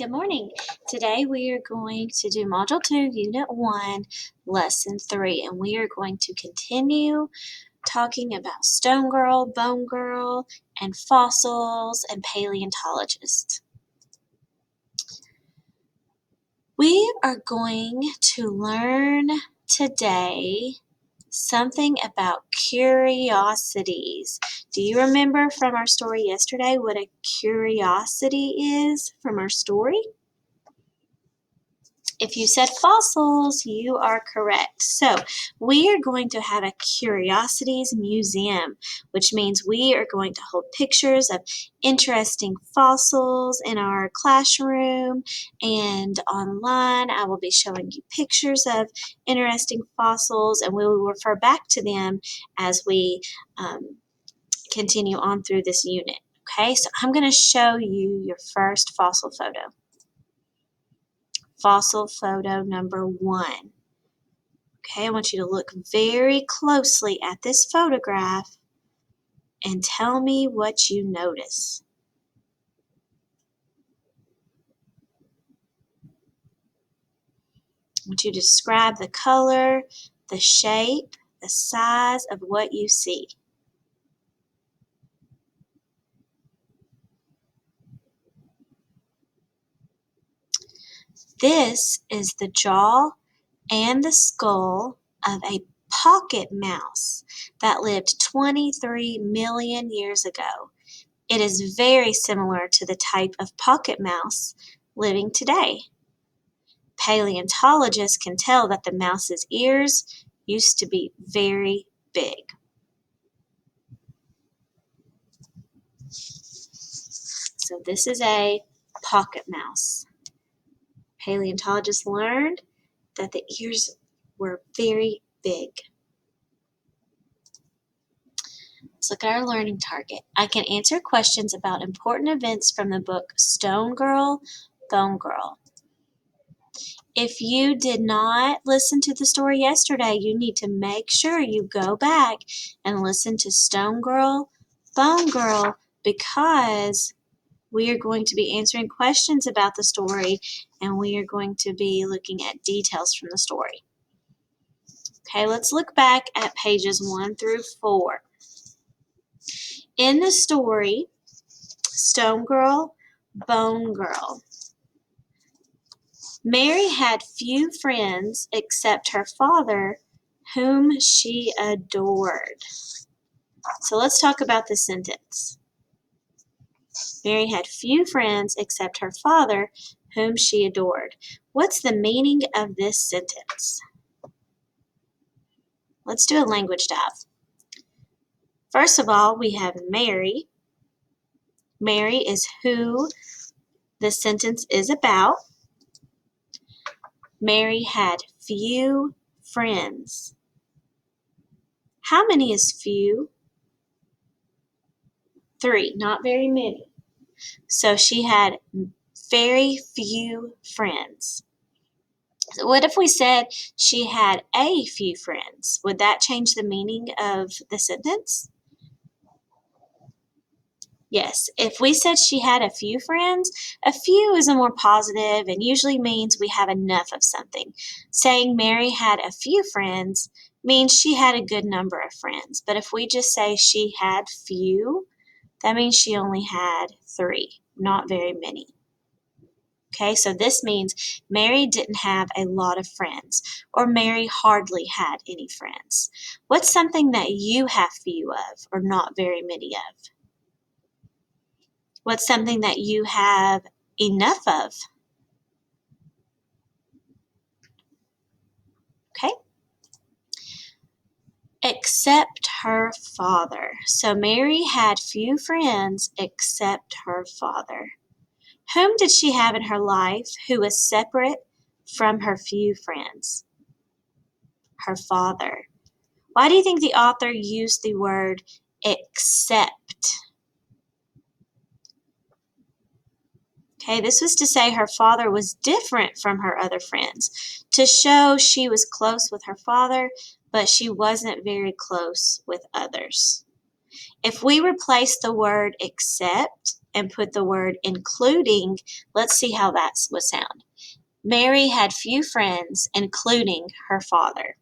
Good morning. Today we are going to do Module 2, Unit 1, Lesson 3, and we are going to continue talking about Stone Girl, Bone Girl, and fossils and paleontologists. We are going to learn today something about curiosities. Do you remember from our story yesterday what a curiosity is from our story? If you said fossils, you are correct. So we are going to have a curiosities museum, which means we are going to hold pictures of interesting fossils in our classroom and online. I will be showing you pictures of interesting fossils, and we will refer back to them as we continue on through this unit. Okay, so I'm going to show you your first fossil photo. Fossil photo number 1. Okay, I want you to look very closely at this photograph and tell me what you notice. I want you to describe the color, the shape, the size of what you see. This is the jaw and the skull of a pocket mouse that lived 23 million years ago. It is very similar to the type of pocket mouse living today. Paleontologists can tell that the mouse's ears used to be very big. So this is a pocket mouse. Paleontologists learned that the ears were very big. Let's look at our learning target. I can answer questions about important events from the book Stone Girl, Bone Girl. If you did not listen to the story yesterday, you need to make sure you go back and listen to Stone Girl, Bone Girl, because we are going to be answering questions about the story and we are going to be looking at details from the story. Okay, let's look back at pages 1 through 4. In the story, Stone Girl, Bone Girl, Mary had few friends except her father, whom she adored. So let's talk about the sentence. Mary had few friends except her father, whom she adored. What's the meaning of this sentence? Let's do a language dive. First of all, we have Mary. Mary is who the sentence is about. Mary had few friends. How many is few? 3, not very many. So she had very few friends. So what if we said she had a few friends? Would that change the meaning of the sentence? Yes, if we said she had a few friends, a few is a more positive and usually means we have enough of something. Saying Mary had a few friends means she had a good number of friends. But if we just say she had few, that means she only had 3, not very many. Okay, so this means Mary didn't have a lot of friends, or Mary hardly had any friends. What's something that you have few of, or not very many of? What's something that you have enough of? Okay. Except her father. So Mary had few friends except her father. Whom did she have in her life who was separate from her few friends? Her father. Why do you think the author used the word except? Okay, this was to say her father was different from her other friends, to show she was close with her father, but she wasn't very close with others. If we replace the word except and put the word including, let's see how that would sound. Mary had few friends, including her father.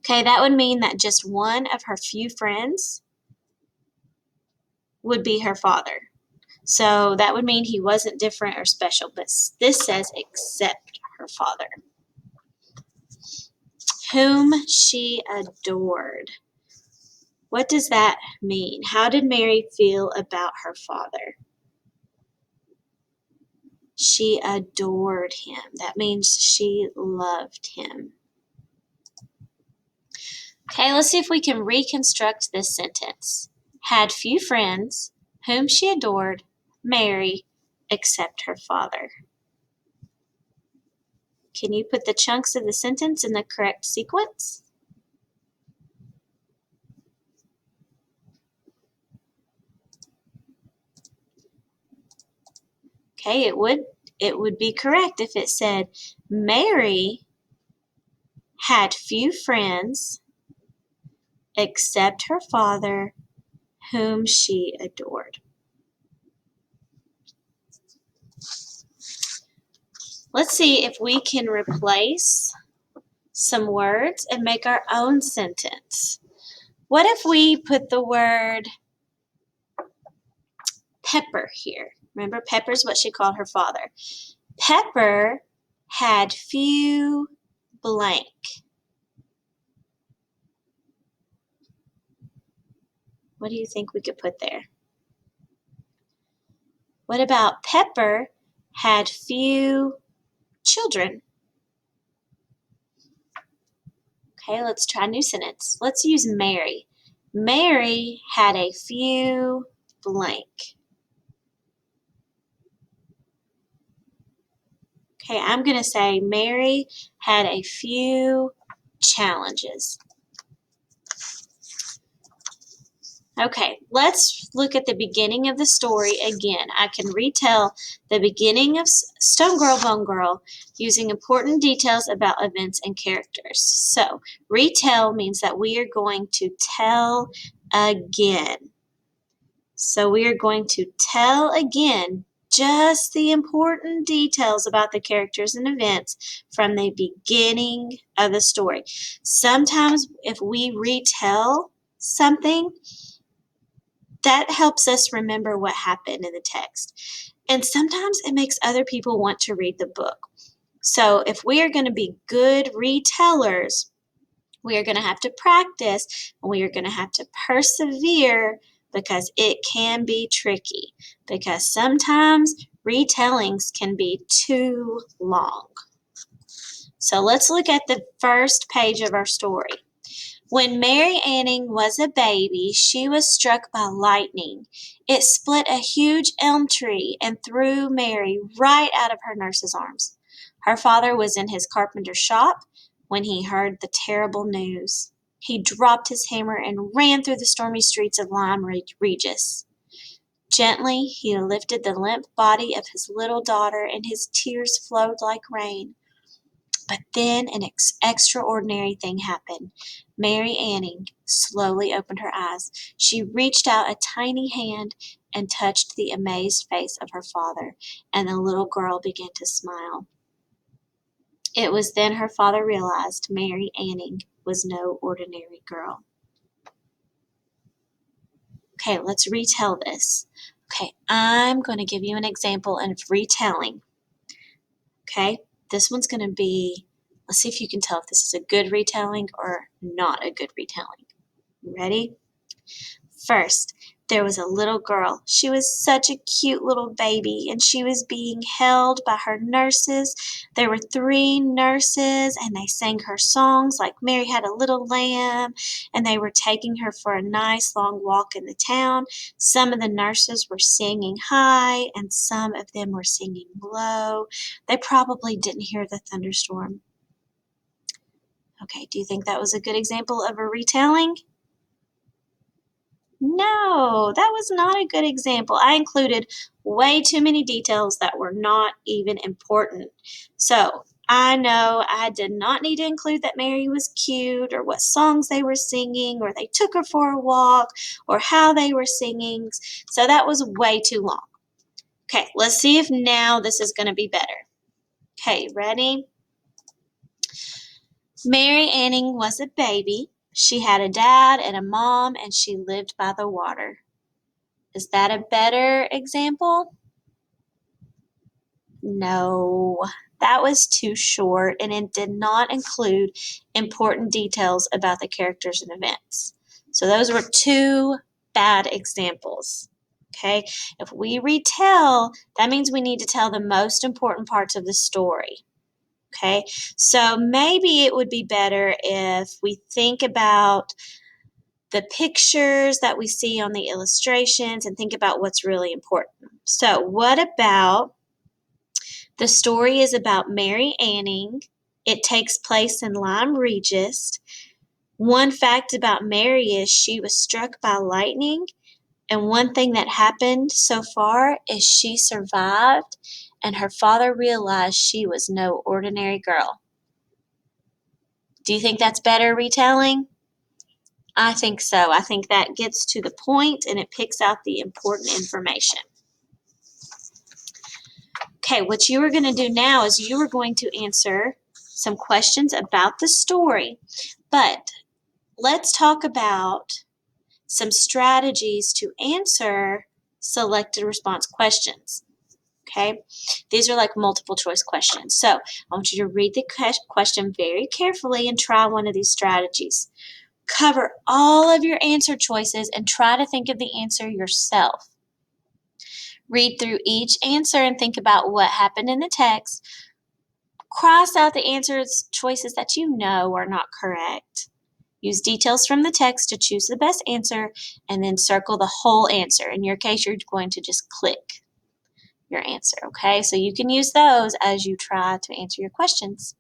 Okay, that would mean that just one of her few friends would be her father. So that would mean he wasn't different or special, but this says except her father. Whom she adored. What does that mean? How did Mary feel about her father? She adored him. That means she loved him. Okay, let's see if we can reconstruct this sentence. Had few friends, whom she adored, Mary, except her father. Can you put the chunks of the sentence in the correct sequence? Okay, it would be correct if it said Mary had few friends except her father, whom she adored. Let's see if we can replace some words and make our own sentence. What if we put the word Pepper here? Remember, Pepper's what she called her father. Pepper had few blank. What do you think we could put there? What about Pepper had few children? Okay, let's try a new sentence. Let's use Mary. Mary had a few blank. Okay, I'm going to say Mary had a few challenges. Okay, let's look at the beginning of the story again. I can retell the beginning of Stone Girl, Bone Girl using important details about events and characters. So, retell means that we are going to tell again. So, we are going to tell again just the important details about the characters and events from the beginning of the story. Sometimes, if we retell something, that helps us remember what happened in the text. And sometimes it makes other people want to read the book. So if we are going to be good retellers, we are going to have to practice and we are going to have to persevere because it can be tricky. Because sometimes retellings can be too long. So let's look at the first page of our story. When Mary Anning was a baby, she was struck by lightning. It split a huge elm tree and threw Mary right out of her nurse's arms. Her father was in his carpenter's shop when he heard the terrible news. He dropped his hammer and ran through the stormy streets of Lyme Regis. Gently, he lifted the limp body of his little daughter, and his tears flowed like rain. But then an extraordinary thing happened. Mary Anning slowly opened her eyes. She reached out a tiny hand and touched the amazed face of her father, and the little girl began to smile. It was then her father realized Mary Anning was no ordinary girl. Okay, let's retell this. Okay, I'm going to give you an example of retelling. Okay, this one's going to be, let's see if you can tell if this is a good retelling or not a good retelling. Ready? First, there was a little girl. She was such a cute little baby, and she was being held by her nurses. There were 3 nurses, and they sang her songs like Mary Had a Little Lamb, and they were taking her for a nice long walk in the town. Some of the nurses were singing high, and some of them were singing low. They probably didn't hear the thunderstorm. Okay, do you think that was a good example of a retelling? No, that was not a good example. I included way too many details that were not even important. So I know I did not need to include that Mary was cute or what songs they were singing or they took her for a walk or how they were singing. So that was way too long. Okay, let's see if now this is going to be better. Okay, ready? Mary Anning was a baby. She had a dad and a mom, and she lived by the water. Is that a better example? No, that was too short, and it did not include important details about the characters and events. So those were two bad examples. Okay, if we retell, that means we need to tell the most important parts of the story. Okay, so maybe it would be better if we think about the pictures that we see on the illustrations and think about what's really important. So, what about the story is about Mary Anning? It takes place in Lyme Regis. One fact about Mary is she was struck by lightning, and one thing that happened so far is she survived, and her father realized she was no ordinary girl. Do you think that's better retelling? I think so. I think that gets to the point and it picks out the important information. Okay, what you are going to do now is you are going to answer some questions about the story, but let's talk about some strategies to answer selected response questions. Okay, these are like multiple choice questions. So I want you to read the question very carefully and try one of these strategies. Cover all of your answer choices and try to think of the answer yourself. Read through each answer and think about what happened in the text. Cross out the answers choices that you know are not correct. Use details from the text to choose the best answer and then circle the whole answer. In your case, you're going to just click your answer, okay? So you can use those as you try to answer your questions.